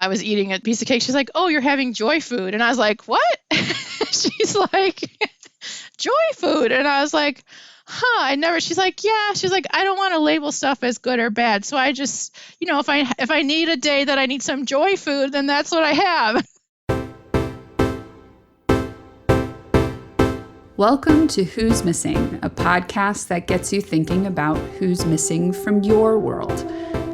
I was eating a piece of cake. She's like, oh, you're having joy food. And I was like, what? She's like, joy food. And I was like, she's like, yeah. She's like, I don't want to label stuff as good or bad. So I just, if I need a day that I need some joy food, then that's what I have. Welcome to Who's Missing, a podcast that gets you thinking about who's missing from your world,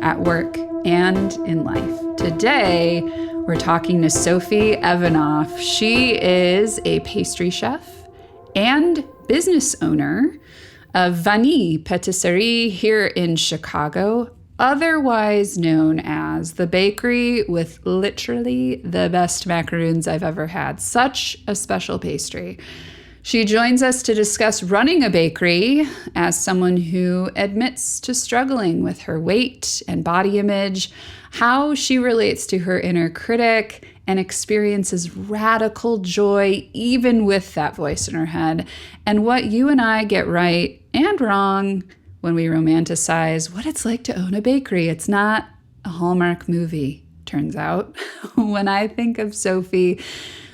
at work and in life. Today, we're talking to Sophie Evanoff. She is a pastry chef and business owner of Vanille Patisserie here in Chicago, otherwise known as the bakery with literally the best macaroons I've ever had. Such a special pastry. She joins us to discuss running a bakery as someone who admits to struggling with her weight and body image, how she relates to her inner critic and experiences radical joy even with that voice in her head, and what you and I get right and wrong when we romanticize what it's like to own a bakery. It's not a Hallmark movie, turns out. When I think of Sophie,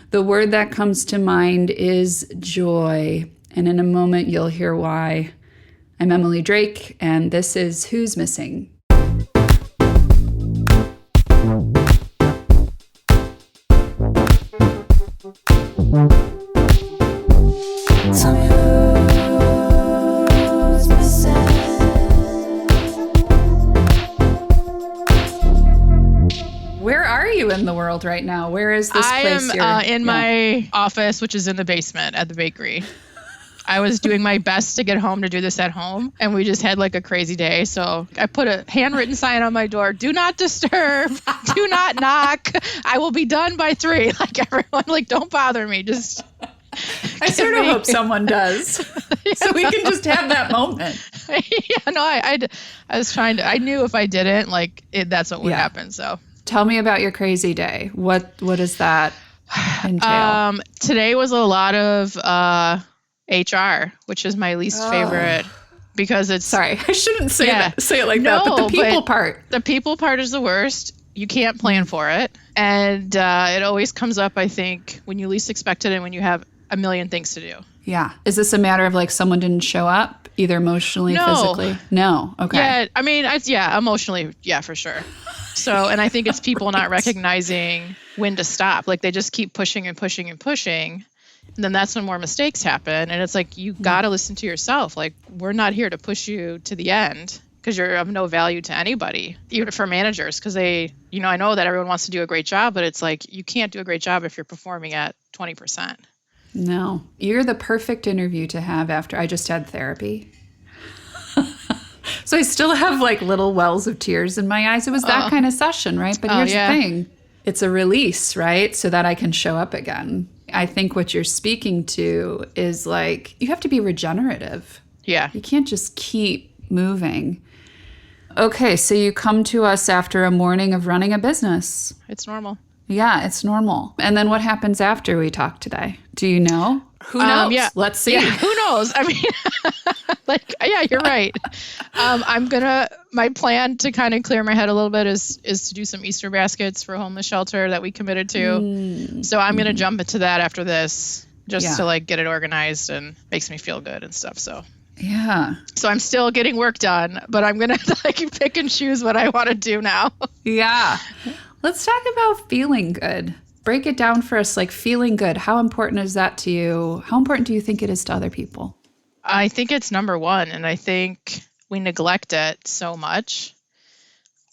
the word that comes to mind is joy, and in a moment you'll hear why. I'm Emily Drake, and this is Who's Missing. In the world right now? Where is this place? I am in my office, which is in the basement at the bakery. I was doing my best to get home to do this at home, and we just had like a crazy day. So I put a handwritten sign on my door: "Do not disturb, do not knock. I will be done by 3." Like everyone, like don't bother me. Just I sort of hope someone does, so we can just have that moment. Yeah, no, I was trying to. I knew if I didn't, that's what would happen. So. Tell me about your crazy day. What does that entail? Today was a lot of HR, which is my least favorite because it's... Sorry, I shouldn't say it like that, but the people part. The people part is the worst. You can't plan for it. And it always comes up, I think, when you least expect it and when you have a million things to do. Yeah. Is this a matter of someone didn't show up, either emotionally, physically? No. Okay. Yeah, I mean, emotionally, yeah, for sure. So, and I think it's people not recognizing when to stop. Like they just keep pushing and pushing and pushing. And then that's when more mistakes happen. And it's like, you got to listen to yourself. Like, we're not here to push you to the end because you're of no value to anybody, even for managers. Because I know that everyone wants to do a great job, but it's like, you can't do a great job if you're performing at 20%. No, you're the perfect interview to have after I just had therapy. So I still have little wells of tears in my eyes. It was that kind of session, right? But here's the thing. It's a release, right? So that I can show up again. I think what you're speaking to is you have to be regenerative. Yeah. You can't just keep moving. Okay, so you come to us after a morning of running a business. It's normal. Yeah, it's normal. And then what happens after we talk today? Do you know? Who knows? Yeah. Let's see. Yeah, who knows? I mean, you're right. My plan to kind of clear my head a little bit is to do some Easter baskets for a homeless shelter that we committed to. So I'm going to jump into that after this just to get it organized, and makes me feel good and stuff. So. Yeah. So I'm still getting work done, but I'm going to pick and choose what I want to do now. Yeah. Let's talk about feeling good. Break it down for us, feeling good. How important is that to you? How important do you think it is to other people? I think it's number one, and I think we neglect it so much.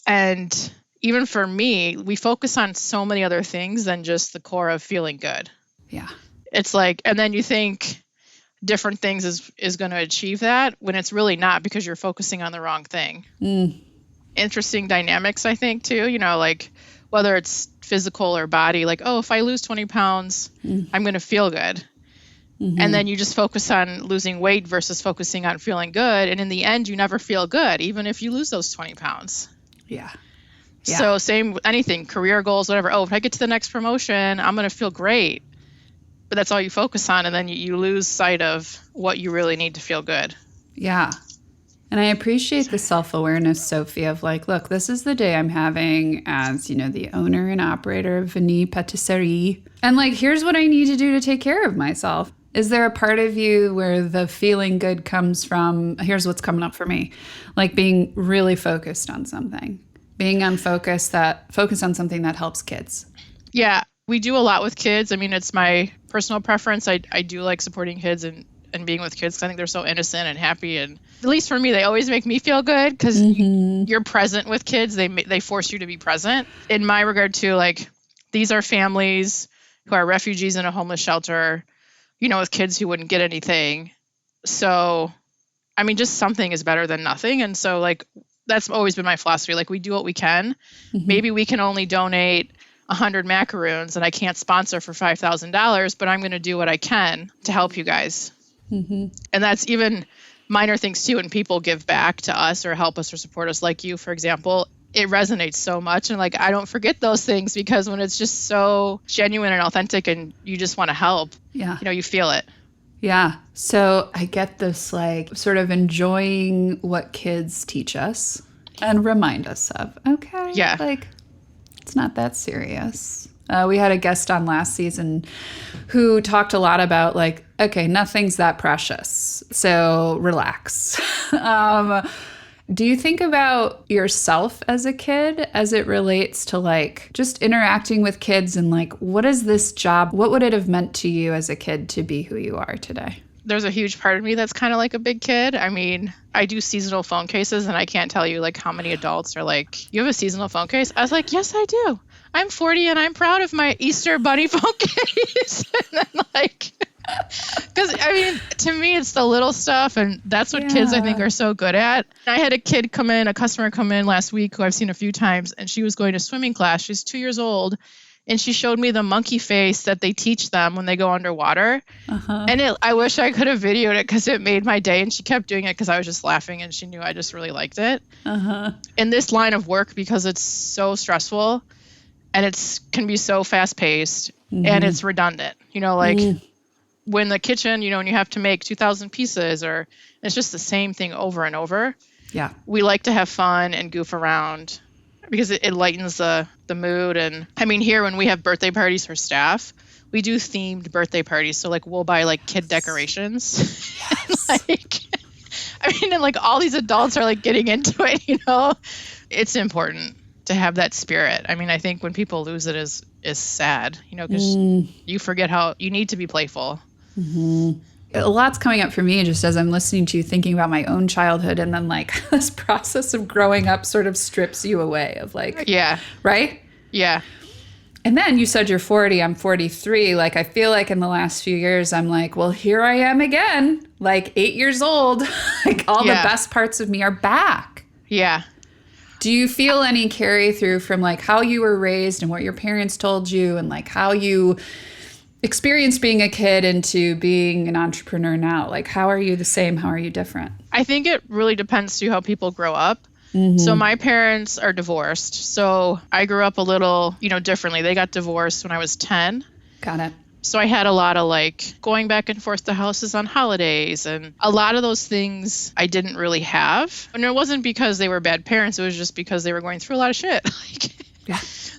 And even for me, we focus on so many other things than just the core of feeling good. Yeah. It's and then you think different things is going to achieve that when it's really not, because you're focusing on the wrong thing. Interesting dynamics, I think, too. Whether it's physical or body, if I lose 20 pounds, I'm going to feel good. Mm-hmm. And then you just focus on losing weight versus focusing on feeling good. And in the end, you never feel good, even if you lose those 20 pounds. Yeah. So same with anything, career goals, whatever. If I get to the next promotion, I'm going to feel great. But that's all you focus on. And then you lose sight of what you really need to feel good. Yeah. And I appreciate the self-awareness, Sophie, of like, look, this is the day I'm having as, the owner and operator of Vanille Patisserie. And like, here's what I need to do to take care of myself. Is there a part of you where the feeling good comes from, here's what's coming up for me, like being really focused on something, being focused on something that helps kids? Yeah, we do a lot with kids. I mean, it's my personal preference. I do like supporting kids and being with kids, 'cause I think they're so innocent and happy. And at least for me, they always make me feel good because you're present with kids. They force you to be present. In my regard too, like these are families who are refugees in a homeless shelter, with kids who wouldn't get anything. So, I mean, just something is better than nothing. And so like, that's always been my philosophy. Like we do what we can. Maybe we can only donate 100 macaroons and I can't sponsor for $5,000, but I'm going to do what I can to help you guys. And that's even minor things too. When people give back to us or help us or support us, like you, for example, it resonates so much. And like, I don't forget those things because when it's just so genuine and authentic and you just want to help, you feel it. Yeah. So I get this like sort of enjoying what kids teach us and remind us of. Okay. Yeah. Like it's not that serious. We had a guest on last season who talked a lot about like, okay, nothing's that precious. So relax. Do you think about yourself as a kid as it relates to like just interacting with kids and like, what is this job? What would it have meant to you as a kid to be who you are today? There's a huge part of me that's kind of like a big kid. I mean, I do seasonal phone cases and I can't tell you like how many adults are like, you have a seasonal phone case? I was like, yes, I do. I'm 40 and I'm proud of my Easter bunny phone case. And then like, because I mean, to me, it's the little stuff. And that's what kids, I think, are so good at. I had a customer come in last week who I've seen a few times, and she was going to swimming class. She's 2 years old. And she showed me the monkey face that they teach them when they go underwater. And I wish I could have videoed it because it made my day. And she kept doing it because I was just laughing and she knew I just really liked it. In this line of work, because it's so stressful and can be so fast paced and it's redundant, when the kitchen, and you have to make 2,000 pieces or it's just the same thing over and over. Yeah. We like to have fun and goof around because it lightens the mood. And I mean, here when we have birthday parties for staff, we do themed birthday parties. So like we'll buy like kid decorations. And like all these adults are like getting into it, It's important to have that spirit. I mean, I think when people lose it is sad, because you forget how you need to be playful. A lot's coming up for me just as I'm listening to you, thinking about my own childhood, and then like this process of growing up sort of strips you away of like, right? Yeah. And then you said you're 40, I'm 43. Like, I feel like in the last few years, I'm like, well, here I am again, like 8 years old. Like all the best parts of me are back. Yeah. Do you feel any carry through from like how you were raised and what your parents told you and like how you experienced being a kid into being an entrepreneur now? Like, how are you the same? How are you different? I think it really depends to how people grow up. So my parents are divorced. So I grew up a little, differently. They got divorced when I was 10. Got it. So I had a lot of like going back and forth to houses on holidays, and a lot of those things I didn't really have. And it wasn't because they were bad parents. It was just because they were going through a lot of shit.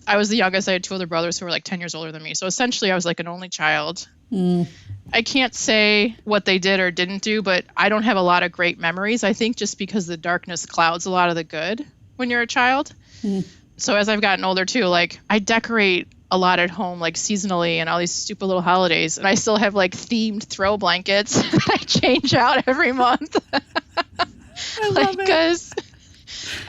I was the youngest. I had two older brothers who were like 10 years older than me. So essentially I was like an only child. I can't say what they did or didn't do, but I don't have a lot of great memories. I think just because the darkness clouds a lot of the good when you're a child. So as I've gotten older too, like I decorate a lot at home, like seasonally and all these stupid little holidays. And I still have like themed throw blankets that I change out every month. I love it. 'Cause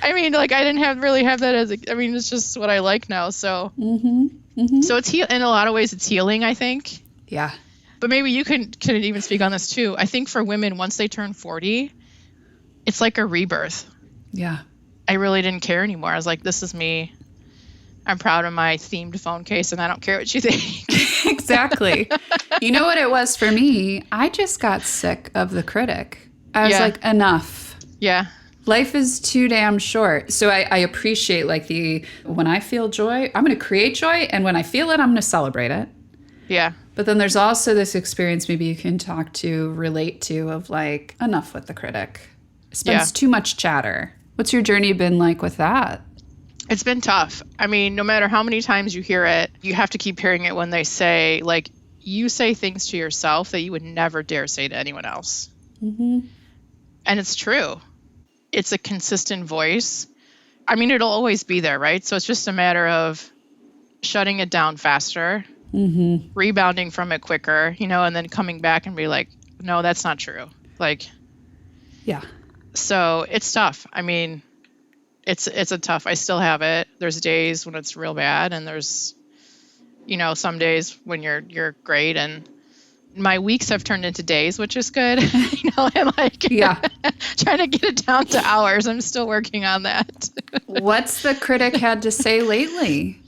I mean, like I didn't really have that it's just what I like now. So, so it's in a lot of ways it's healing, I think. Yeah. But maybe you can even speak on this too. I think for women, once they turn 40, it's like a rebirth. Yeah. I really didn't care anymore. I was like, this is me. I'm proud of my themed phone case and I don't care what you think. Exactly. You know what it was for me? I just got sick of the critic. I was like, enough. Yeah. Life is too damn short. So I appreciate like when I feel joy, I'm going to create joy. And when I feel it, I'm going to celebrate it. Yeah. But then there's also this experience maybe you can relate to of like, enough with the critic. Spends too much chatter. What's your journey been like with that? It's been tough. I mean, no matter how many times you hear it, you have to keep hearing it when they say, like, you say things to yourself that you would never dare say to anyone else. Mm-hmm. And it's true. It's a consistent voice. I mean, it'll always be there, right? So it's just a matter of shutting it down faster, rebounding from it quicker, and then coming back and be like, no, that's not true. Like, yeah. So it's tough. I mean, it's a tough, I still have it. There's days when it's real bad, and there's, some days when you're great, and my weeks have turned into days, which is good. And like, trying to get it down to hours. I'm still working on that. What's the critic had to say lately?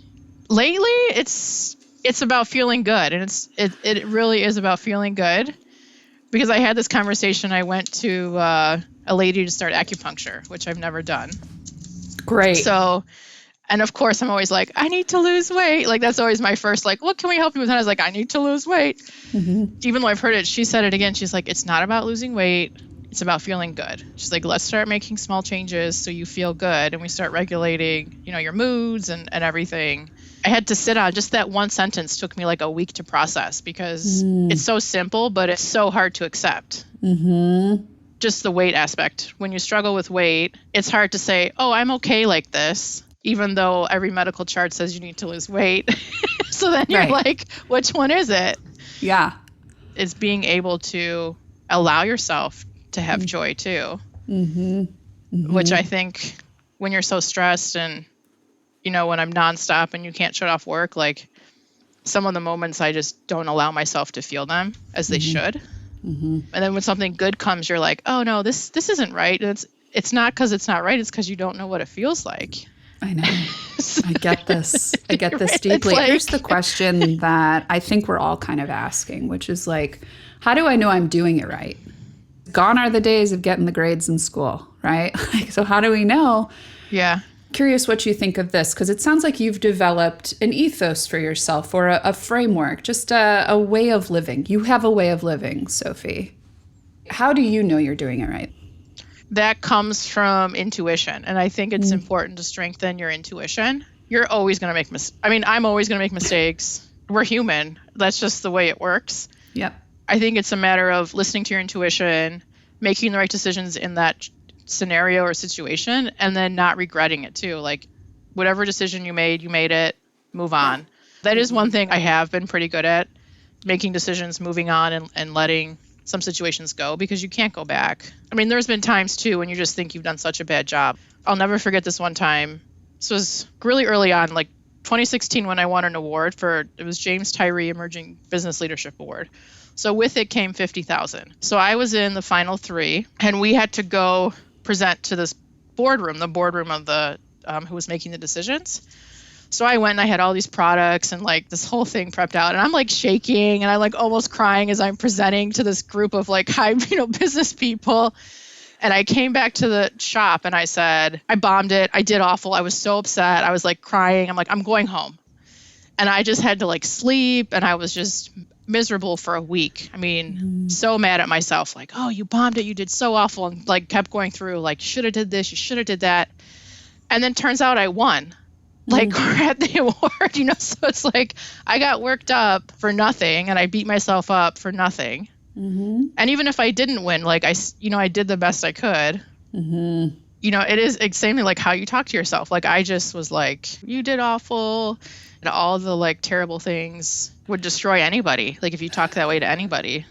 Lately, it's about feeling good, and it really is about feeling good. Because I had this conversation, I went to a lady to start acupuncture, which I've never done. Great. So, and of course, I'm always like, I need to lose weight. Like, that's always my first, like, what can we help you with? And I was like, I need to lose weight. Mm-hmm. Even though I've heard it, she said it again. She's like, it's not about losing weight. It's about feeling good. She's like, let's start making small changes so you feel good. And we start regulating, your moods and everything. I had to sit on just that one sentence took me like a week to process because it's so simple, but it's so hard to accept. Mm-hmm. Just the weight aspect. When you struggle with weight, it's hard to say, oh, I'm okay like this, even though every medical chart says you need to lose weight. So then you're like, which one is it? Yeah. It's being able to allow yourself to have joy too, which I think when you're so stressed and, when I'm nonstop and you can't shut off work, like some of the moments I just don't allow myself to feel them as they should. Mm-hmm. And then when something good comes, you're like, oh no, this isn't right. And it's not because it's not right. It's because you don't know what it feels like. I know. I get this. I get this deeply. Like, here's the question that I think we're all kind of asking, which is like, how do I know I'm doing it right? Gone are the days of getting the grades in school, right? So how do we know? Yeah. Curious what you think of this, because it sounds like you've developed an ethos for yourself or a framework, just a way of living. You have a way of living, Sophie. How do you know you're doing it right? That comes from intuition. And I think it's important to strengthen your intuition. You're always going to make mistakes. I mean, I'm always going to make mistakes. We're human. That's just the way it works. Yep. I think it's a matter of listening to your intuition, making the right decisions in that scenario or situation, and then not regretting it too. Like, whatever decision you made it, move on. That is one thing I have been pretty good at, making decisions, moving on, and letting some situations go, because you can't go back. I mean, there's been times too when you just think you've done such a bad job. I'll never forget this one time. This was really early on, like 2016, when I won an award it was James Tyree Emerging Business Leadership Award. So with it came $50,000. So I was in the final 3, and we had to go present to this boardroom, the boardroom of the who was making the decisions. So I went and I had all these products and like this whole thing prepped out, and I'm like shaking and I'm like almost crying as I'm presenting to this group of like high, business people. And I came back to the shop and I said, I bombed it. I did awful. I was so upset. I was like crying. I'm like, I'm going home. And I just had to like sleep, and I was just miserable for a week. I mean, so mad at myself, like, oh, you bombed it. You did so awful. And like kept going through, like, should have did this. You should have did that. And then turns out I won. Like, we're at the award, so it's like I got worked up for nothing, and I beat myself up for nothing. Mm-hmm. And even if I didn't win, like I did the best I could. Mm-hmm. It is exactly like how you talk to yourself. Like, I just was like, you did awful. And all the like terrible things would destroy anybody. Like, if you talk that way to anybody.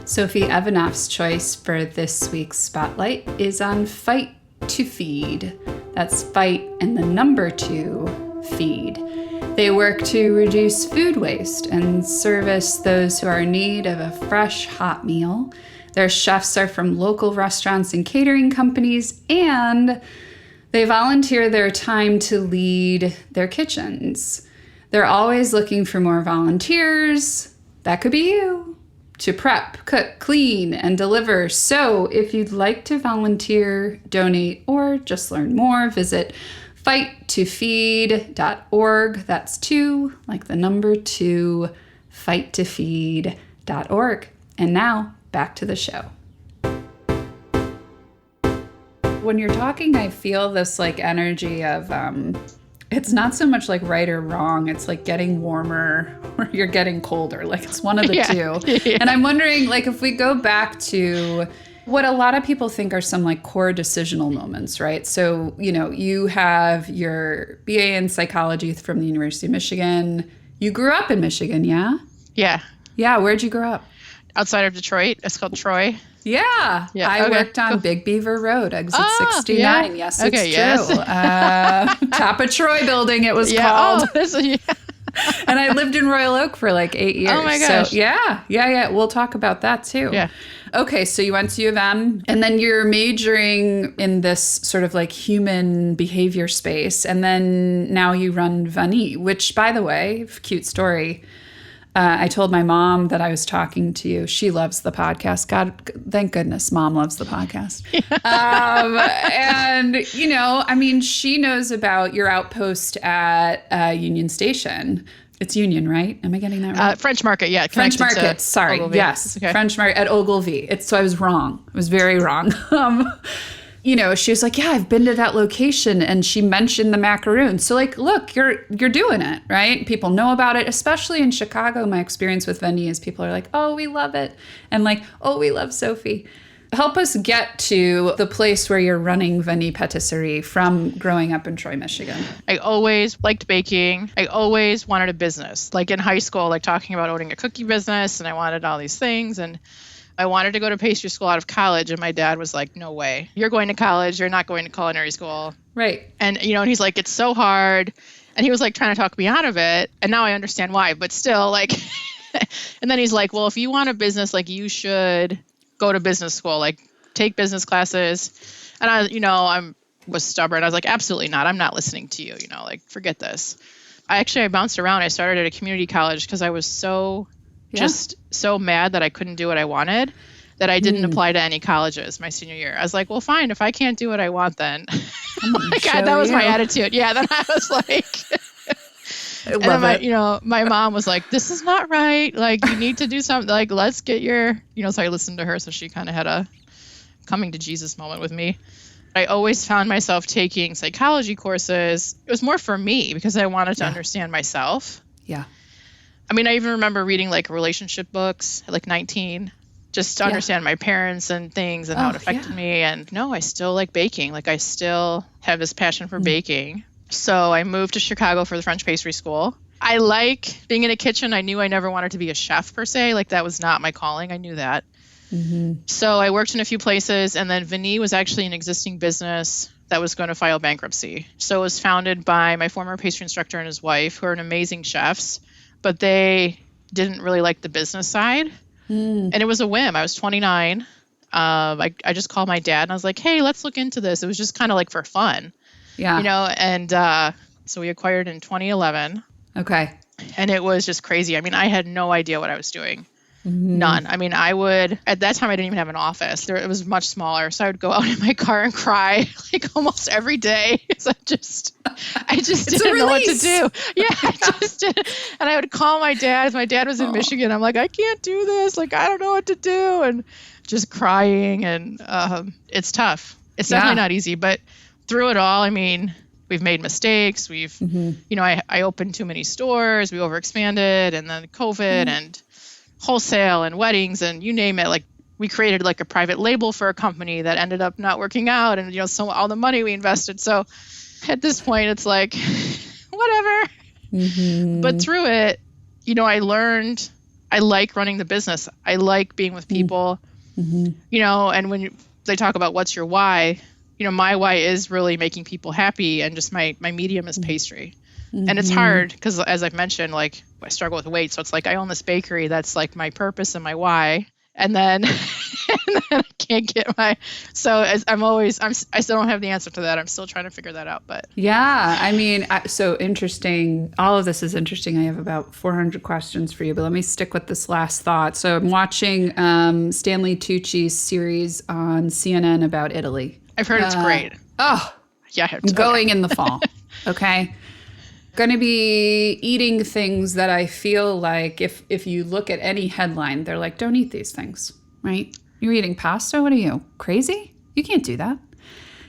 Sophie Evanoff's choice for this week's spotlight is on Fight to Feed. That's fight and the number 2, feed. They work to reduce food waste and service those who are in need of a fresh, hot meal. Their chefs are from local restaurants and catering companies, and they volunteer their time to lead their kitchens. They're always looking for more volunteers. That could be you. To prep, cook, clean, and deliver. So if you'd like to volunteer, donate, or just learn more, visit fighttofeed.org. That's 2, like the number 2, fighttofeed.org. And now, back to the show. when you're talking, I feel this like energy of, it's not so much like right or wrong. It's like getting warmer or you're getting colder. Like it's one of the two. Yeah. And I'm wondering, like, if we go back to what a lot of people think are some like core decisional moments, right? So, you know, you have your BA in psychology from the University of Michigan. You grew up in Michigan, yeah? Yeah. Yeah. Where'd you grow up? Outside of Detroit. It's called Troy. Yeah. I worked on Big Beaver Road, exit 69. Yeah. Yes, okay, it's yes. true. Top of Troy building, it was called. And I lived in Royal Oak for like 8 years. Oh my gosh. So yeah. We'll talk about that too. Yeah. Okay, so you went to U of M, and then you're majoring in this sort of like human behavior space, and then now you run Vanille, which, by the way, cute story. I told my mom that I was talking to you. She loves the podcast. God, thank goodness Mom loves the podcast. And, you know, I mean, she knows about your outpost at Union Station. It's Union, right? Am I getting that right? French Market, yeah. French Market, sorry. Ogilvy. Yes, Okay. French Market at Ogilvy. So I was wrong. I was very wrong. You know, she was like, yeah, I've been to that location. And she mentioned the macaroons. So like, look, you're doing it, right? People know about it, especially in Chicago. My experience with Vanille is people are like, oh, we love it. And like, oh, we love Sophie. Help us get to the place where you're running Vanille Patisserie from growing up in Troy, Michigan. I always liked baking. I always wanted a business. Like in high school, like talking about owning a cookie business, and I wanted all these things. And I wanted to go to pastry school out of college, and my dad was like, no way. You're going to college. You're not going to culinary school. Right. And, you know, and he's like, it's so hard. And he was like trying to talk me out of it. And now I understand why, but still like, and then he's like, well, if you want a business, like you should go to business school, like take business classes. And I was stubborn. I was like, absolutely not. I'm not listening to you, like forget this. I bounced around. I started at a community college because I was just so mad that I couldn't do what I wanted that I didn't apply to any colleges my senior year. I was like, well, fine. If I can't do what I want, then that was my attitude. Yeah. Then I was like, and then my mom was like, this is not right. Like you need to do something, like, let's get your, so I listened to her. So she kind of had a coming to Jesus moment with me. I always found myself taking psychology courses. It was more for me because I wanted to understand myself. Yeah. I mean, I even remember reading like relationship books at like 19, just to understand my parents and things and how it affected me. And no, I still like baking. Like I still have this passion for baking. So I moved to Chicago for the French pastry school. I like being in a kitchen. I knew I never wanted to be a chef per se. Like that was not my calling. I knew that. Mm-hmm. So I worked in a few places, and then Vanille was actually an existing business that was going to file bankruptcy. So it was founded by my former pastry instructor and his wife, who are amazing chefs, but they didn't really like the business side. And it was a whim. I was 29. I just called my dad and I was like, hey, let's look into this. It was just kind of like for fun. Yeah. And so we acquired in 2011. Okay. And it was just crazy. I mean, I had no idea what I was doing. None. I mean, at that time, I didn't even have an office. It was much smaller. So I would go out in my car and cry like almost every day. So I just didn't know what to do. Yeah, I just didn't. And I would call my dad. My dad was in Michigan. I'm like, I can't do this. Like, I don't know what to do. And just crying. And it's tough. It's definitely not easy. But through it all, I mean, we've made mistakes. We've, I opened too many stores. We overexpanded. And then COVID and wholesale and weddings and you name it. Like we created like a private label for a company that ended up not working out, and so all the money we invested. So at this point it's like whatever. But through it, I learned I like running the business. I like being with people. And when they talk about what's your why, my why is really making people happy, and just my medium is pastry. And it's hard because, as I've mentioned, like I struggle with weight. So it's like I own this bakery. That's like my purpose and my why. And then, I can't get I still don't have the answer to that. I'm still trying to figure that out. But yeah, I mean, so interesting. All of this is interesting. I have about 400 questions for you, but let me stick with this last thought. So I'm watching Stanley Tucci's series on CNN about Italy. I've heard it's great. Oh, yeah. I'm going in the fall. Okay. Going to be eating things that I feel like if you look at any headline, they're like, don't eat these things, right? You're eating pasta? What are you, crazy? You can't do that.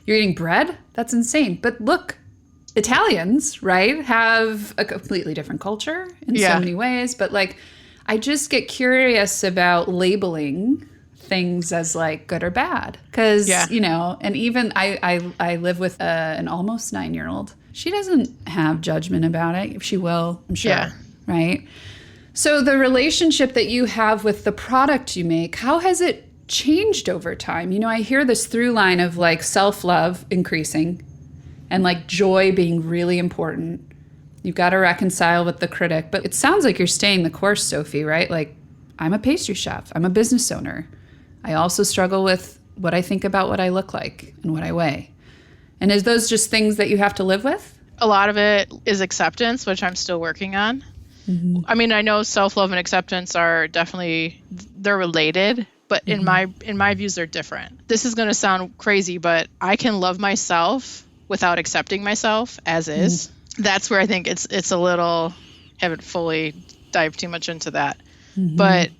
You're eating bread? That's insane. But look, Italians, right, have a completely different culture in so many ways. But like, I just get curious about labeling things as like good or bad. Because, you know, and even I live with an almost 9-year-old. She doesn't have judgment about it. She will, I'm sure, right? So the relationship that you have with the product you make, how has it changed over time? You know, I hear this through line of like self-love increasing and like joy being really important. You've got to reconcile with the critic. But it sounds like you're staying the course, Sophie, right? Like, I'm a pastry chef. I'm a business owner. I also struggle with what I think about what I look like and what I weigh. And is those just things that you have to live with? A lot of it is acceptance, which I'm still working on. Mm-hmm. I mean, I know self-love and acceptance are definitely, they're related, but in my views, they're different. This is going to sound crazy, but I can love myself without accepting myself as is. That's where I think it's a little, haven't fully dived too much into that. But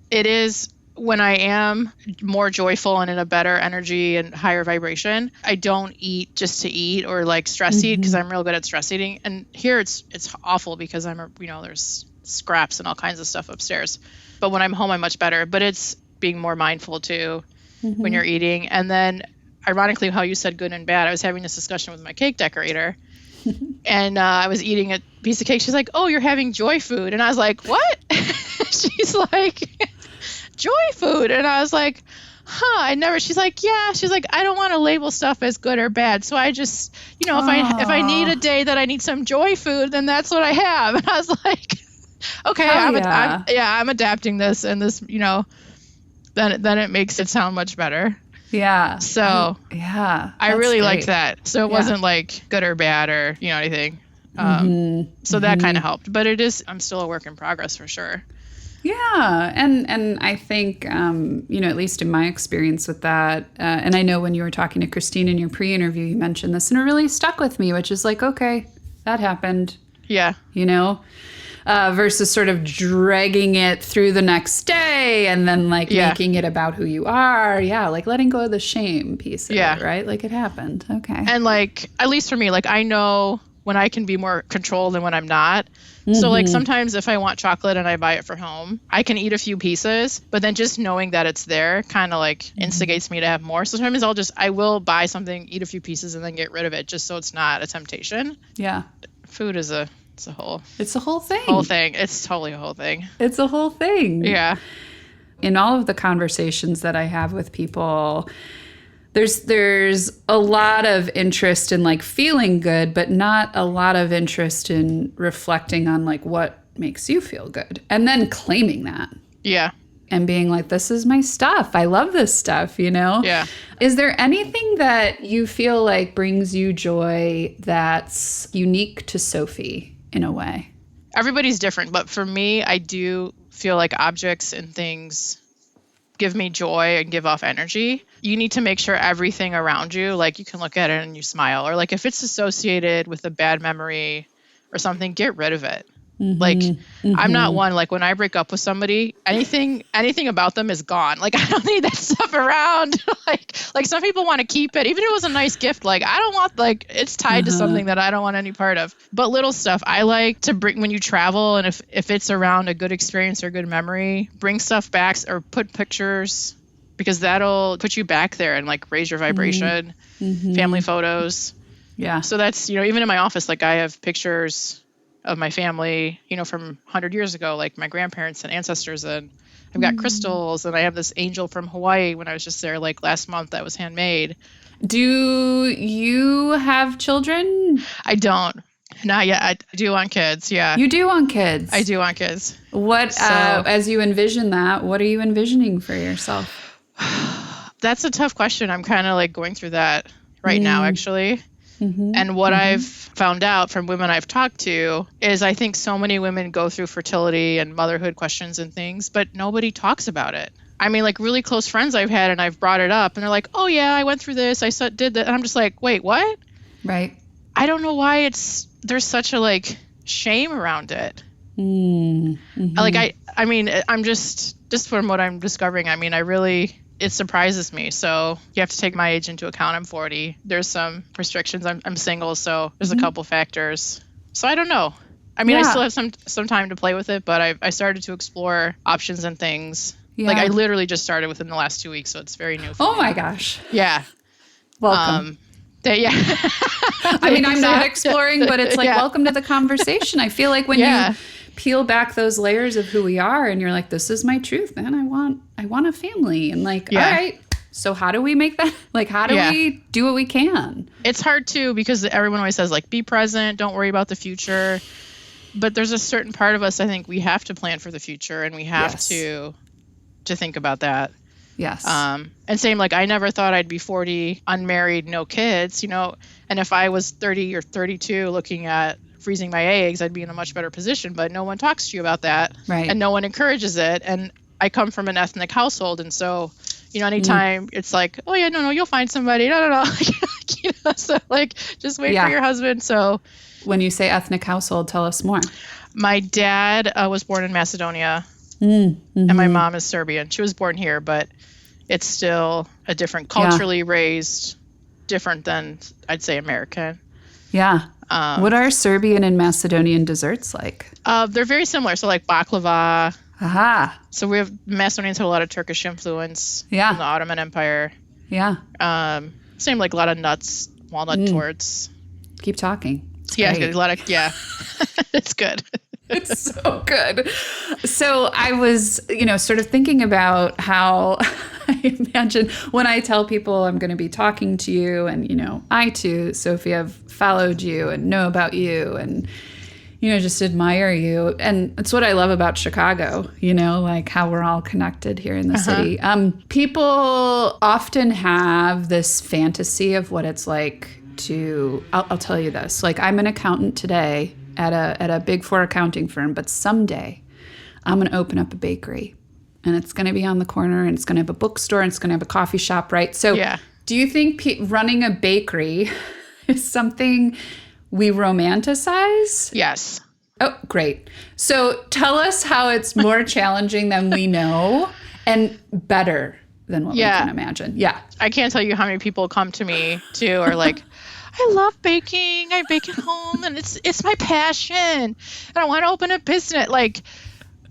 it is, when I am more joyful and in a better energy and higher vibration, I don't eat just to eat or like stress eat, because I'm real good at stress eating. And here it's awful because there's scraps and all kinds of stuff upstairs. But when I'm home, I'm much better. But it's being more mindful too when you're eating. And then ironically, how you said good and bad, I was having this discussion with my cake decorator and I was eating a piece of cake. She's like, "Oh, you're having joy food." And I was like, "What?" She's like, "Joy food." And I was like, she's like, "Yeah." She's like, "I don't want to label stuff as good or bad. So I just, if I need a day that I need some joy food, then that's what I have." And I was like, "Okay, I'm adapting this, and this, then it makes it sound much better." Yeah. So I really liked that. So it wasn't like good or bad or anything. So that kind of helped. But I'm still a work in progress for sure. Yeah. And I think, at least in my experience with that, and I know when you were talking to Christine in your pre-interview, you mentioned this, and it really stuck with me, which is like, okay, that happened. Yeah. Versus sort of dragging it through the next day and then like making it about who you are. Yeah. Like letting go of the shame piece of it, right? Like it happened. Okay. And like, at least for me, like I know when I can be more controlled and when I'm not. So like sometimes if I want chocolate and I buy it for home, I can eat a few pieces, but then just knowing that it's there kind of like instigates me to have more. So sometimes I will buy something, eat a few pieces and then get rid of it just so it's not a temptation. Yeah. Food is it's a whole thing. It's totally a whole thing. It's a whole thing. Yeah. In all of the conversations that I have with people, there's a lot of interest in like feeling good, but not a lot of interest in reflecting on like what makes you feel good and then claiming that. Yeah. And being like, this is my stuff. I love this stuff, Yeah. Is there anything that you feel like brings you joy that's unique to Sophie in a way? Everybody's different, but for me, I do feel like objects and things give me joy and give off energy. You need to make sure everything around you, like you can look at it and you smile, or like if it's associated with a bad memory or something, get rid of it. Like I'm not one, like when I break up with somebody, anything about them is gone. Like I don't need that stuff around. like some people want to keep it, even if it was a nice gift. Like I don't want, like it's tied to something that I don't want any part of. But little stuff I like to bring when you travel, and if it's around a good experience or good memory, bring stuff back or put pictures, because that'll put you back there and like raise your vibration. Family photos. Yeah. So that's, even in my office, like I have pictures of my family, from 100 years ago, like my grandparents and ancestors, and I've got crystals, and I have this angel from Hawaii when I was just there like last month that was handmade. Do you have children? I don't. Not yet. I do want kids. Yeah. You do want kids? I do want kids. What, as you envision that, what are you envisioning for yourself? That's a tough question. I'm kind of like going through that right now, actually. And what I've found out from women I've talked to is I think so many women go through fertility and motherhood questions and things, but nobody talks about it. I mean, like really close friends I've had, and I've brought it up, and they're like, "Oh yeah, I went through this. Did that." And I'm just like, "Wait, what?" Right. I don't know why there's such a like shame around it. Like I mean, I'm just from what I'm discovering. I mean, it surprises me. So you have to take my age into account. I'm 40. There's some restrictions. I'm single, so there's a couple factors. So I don't know. I mean, I still have some time to play with it, but I started to explore options and things. Yeah. Like I literally just started within the last 2 weeks, so it's very new for me. My gosh. Yeah. Welcome. I mean, I'm not exploring, but it's like, welcome to the conversation. I feel like when you peel back those layers of who we are and you're like, this is my truth, man. I want a family. And like, all right, so how do we make that? Like, how do we do what we can? It's hard too, because everyone always says like, be present, don't worry about the future. But there's a certain part of us, I think we have to plan for the future, and we have to think about that. Yes. And same, like I never thought I'd be 40, unmarried, no kids, and if I was 30 or 32 looking at freezing my eggs, I'd be in a much better position, but no one talks to you about that. Right. And no one encourages it. And I come from an ethnic household. And so, anytime it's like, oh yeah, no, you'll find somebody. No. So like, just wait for your husband. So when you say ethnic household, tell us more. My dad was born in Macedonia and my mom is Serbian. She was born here, but it's still a different, culturally raised, different than I'd say American. Yeah. What are Serbian and Macedonian desserts like? They're very similar. So like baklava. Aha. So Macedonians have a lot of Turkish influence from the Ottoman Empire. Yeah. Same, like a lot of nuts, walnut torts. Keep talking. It's great. A lot of, it's good. It's so good. So I was, sort of thinking about how I imagine when I tell people I'm going to be talking to you and, I too, Sophie, have followed you and know about you and, just admire you. And it's what I love about Chicago, like how we're all connected here in the city. People often have this fantasy of what it's like to, I'll tell you this, like I'm an accountant today at a Big Four accounting firm, but someday I'm going to open up a bakery and it's going to be on the corner and it's going to have a bookstore and it's going to have a coffee shop, right? So do you think running a bakery is something we romanticize? Yes. Oh, great. So tell us how it's more challenging than we know and better than what we can imagine. Yeah. I can't tell you how many people come to me too, or like, I love baking. I bake at home and it's my passion. And I want to open a business. Like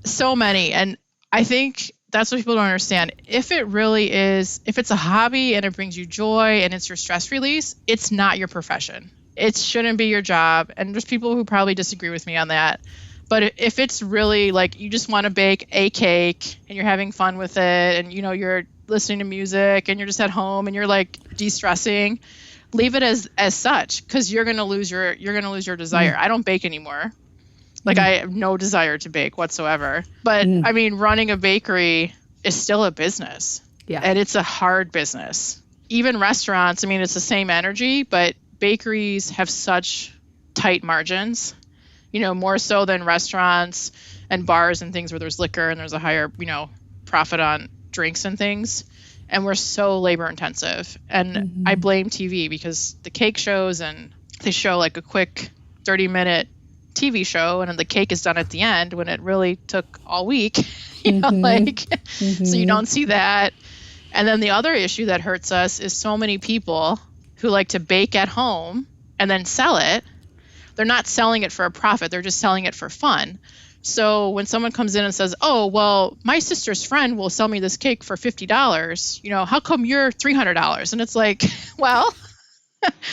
so many. And I think that's what people don't understand. If it really is, if it's a hobby and it brings you joy and it's your stress release, it's not your profession. It shouldn't be your job. And there's people who probably disagree with me on that. But if it's really like you just want to bake a cake and you're having fun with it and you're listening to music and you're just at home and you're like de-stressing, leave it as such, because you're gonna lose your desire. I don't bake anymore. Like I have no desire to bake whatsoever. But I mean, running a bakery is still a business. Yeah. And it's a hard business. Even restaurants, I mean, it's the same energy, but bakeries have such tight margins, more so than restaurants and bars and things where there's liquor and there's a higher, profit on drinks and things. And we're so labor intensive. And I blame TV because the cake shows and they show like a quick 30-minute TV show and then the cake is done at the end when it really took all week, so you don't see that. And then the other issue that hurts us is so many people who like to bake at home and then sell it. They're not selling it for a profit. They're just selling it for fun. So when someone comes in and says, oh, well, my sister's friend will sell me this cake for $50, how come you're $300? And it's like, well,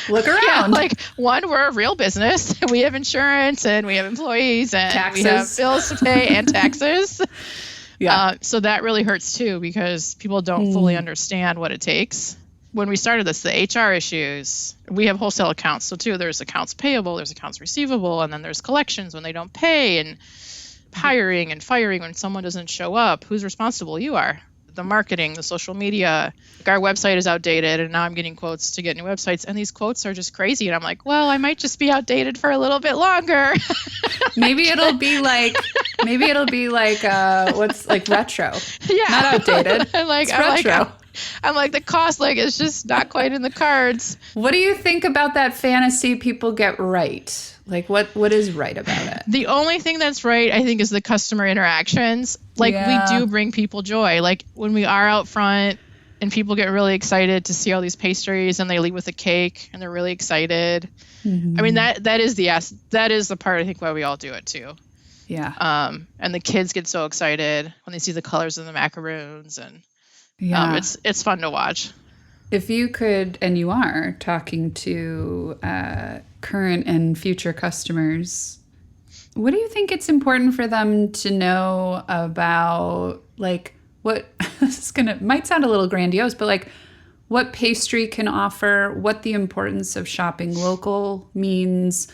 look around. Like one, we're a real business. We have insurance and we have employees and taxes. We have bills to pay and taxes. So that really hurts too, because people don't fully understand what it takes. When we started this, the HR issues, we have wholesale accounts. So too, there's accounts payable, there's accounts receivable, and then there's collections when they don't pay, and hiring and firing when someone doesn't show up. Who's responsible? You are. The marketing, the social media. Like our website is outdated, and now I'm getting quotes to get new websites, and these quotes are just crazy. And I'm like, well, I might just be outdated for a little bit longer. Maybe it'll be like what's like retro. Yeah. Not outdated. It's retro. I'm like, the cost, like, it's just not quite in the cards. What do you think about that fantasy people get right? Like, what is right about it? The only thing that's right, I think, is the customer interactions. Like, we do bring people joy. Like, when we are out front, and people get really excited to see all these pastries, and they leave with a cake and they're really excited. I mean, that is the part I think why we all do it too. Yeah. And the kids get so excited when they see the colors of the macaroons, and it's fun to watch. If you could, and you are talking to current and future customers, what do you think it's important for them to know about, like, what might sound a little grandiose, but like what pastry can offer, what the importance of shopping local means,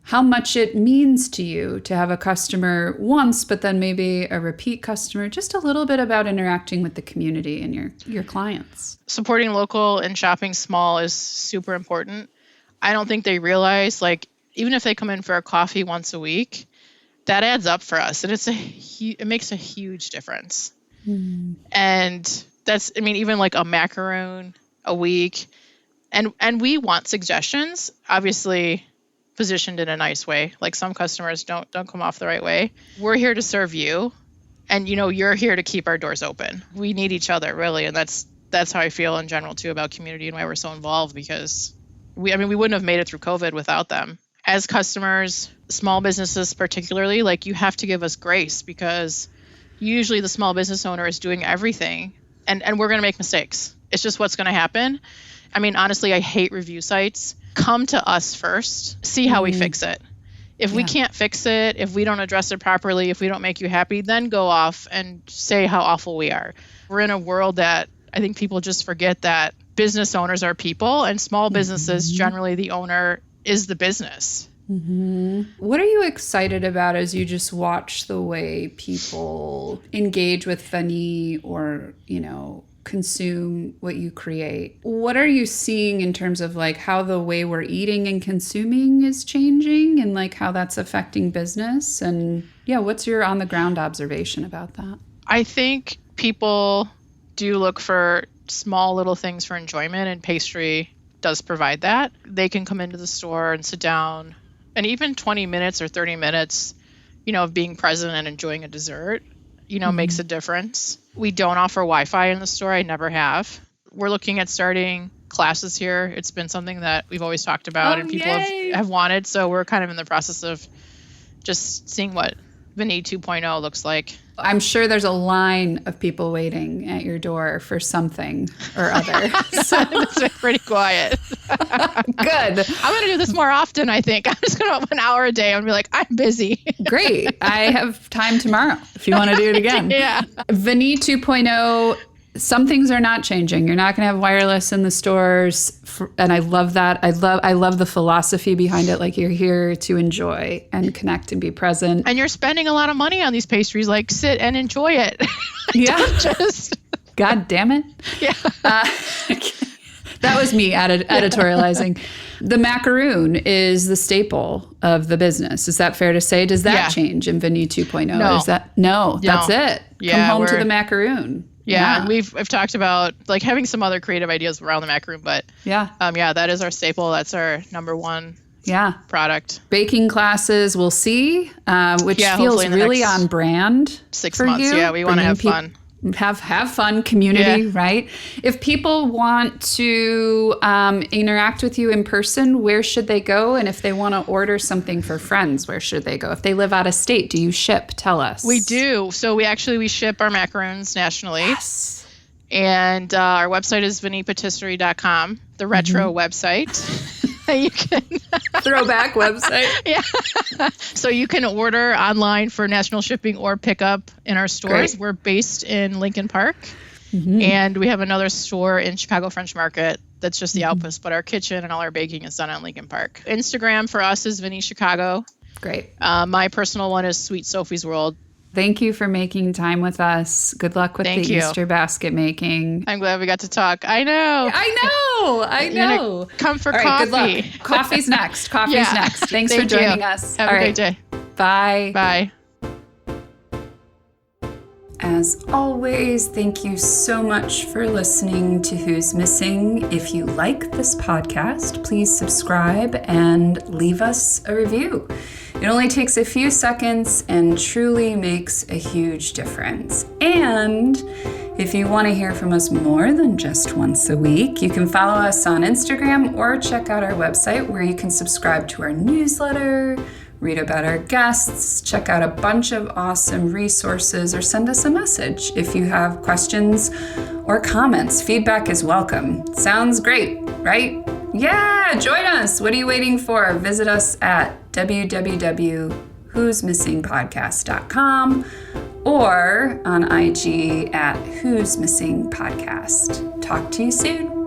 how much it means to you to have a customer once, but then maybe a repeat customer, just a little bit about interacting with the community and your clients. Supporting local and shopping small is super important. I don't think they realize, like, even if they come in for a coffee once a week, that adds up for us. And it makes a huge difference. And that's, I mean, even like a macaroon a week. And we want suggestions, obviously positioned in a nice way. Like, some customers don't come off the right way. We're here to serve you. And, you're here to keep our doors open. We need each other, really. And that's how I feel in general, too, about community and why we're so involved, because we wouldn't have made it through COVID without them. As customers, small businesses particularly, like, you have to give us grace, because usually the small business owner is doing everything, and we're going to make mistakes. It's just what's going to happen. I mean, honestly, I hate review sites. Come to us first, see how we fix it. If we can't fix it, if we don't address it properly, if we don't make you happy, then go off and say how awful we are. We're in a world that I think people just forget that business owners are people, and small businesses, generally the owner is the business. What are you excited about as you just watch the way people engage with Vanille or, consume what you create? What are you seeing in terms of like how the way we're eating and consuming is changing, and like how that's affecting business? And what's your on the ground observation about that? I think people do look for small little things for enjoyment, and pastry does provide that. They can come into the store and sit down, and even 20 minutes or 30 minutes, of being present and enjoying a dessert, makes a difference. We don't offer Wi-Fi in the store. I never have. We're looking at starting classes here. It's been something that we've always talked about and people have wanted. So we're kind of in the process of just seeing what Vanille 2.0 looks like. I'm sure there's a line of people waiting at your door for something or other. So it's been pretty quiet. Good. I'm going to do this more often, I think. I'm just going to open an hour a day and be like, I'm busy. Great. I have time tomorrow if you want to do it again. Yeah. Vanille 2.0, some things are not changing. You're not going to have wireless in the stores. And I love that. I love the philosophy behind it. Like, you're here to enjoy and connect and be present. And you're spending a lot of money on these pastries. Like, sit and enjoy it. Yeah. Just. God damn it. Yeah. That was me editorializing. The macaroon is the staple of the business. Is that fair to say? Does that change in Vanille 2.0? No. That's it. Yeah, come home to the macaroon. Yeah, and we've talked about like having some other creative ideas around the macaroon, but that is our staple. That's our number one product. Baking classes, we'll see, which feels really on brand. 6 months. You. Yeah, we want to have fun. Have fun, community, right? If people want to interact with you in person, where should they go? And if they want to order something for friends, where should they go? If they live out of state, do you ship? Tell us. We do. So we ship our macaroons nationally. Yes. And our website is vanillepatisserie.com, the retro website. You can throwback website. Yeah. So you can order online for national shipping or pick up in our stores. Great. We're based in Lincoln Park, and we have another store in Chicago French Market. That's just the outpost, but our kitchen and all our baking is done on Lincoln Park. Instagram for us is Vanille Chicago. Great. My personal one is Sweet Sophie's World. Thank you for making time with us. Good luck with the Easter basket making. I'm glad we got to talk. I know. Come for coffee. Good luck. Coffee's next. Next. Thanks for joining us. Have a great day. Bye. Bye. As always, thank you so much for listening to Who's Missing. If you like this podcast, please subscribe and leave us a review. It only takes a few seconds and truly makes a huge difference. And If you want to hear from us more than just once a week, you can follow us on Instagram or check out our website where you can subscribe to our newsletter, read about our guests, check out a bunch of awesome resources, or send us a message if you have questions or comments. Feedback is welcome. Sounds great, right? Yeah, join us. What are you waiting for? Visit us at www.who'smissingpodcast.com or on IG at Who's Missing Podcast. Talk to you soon.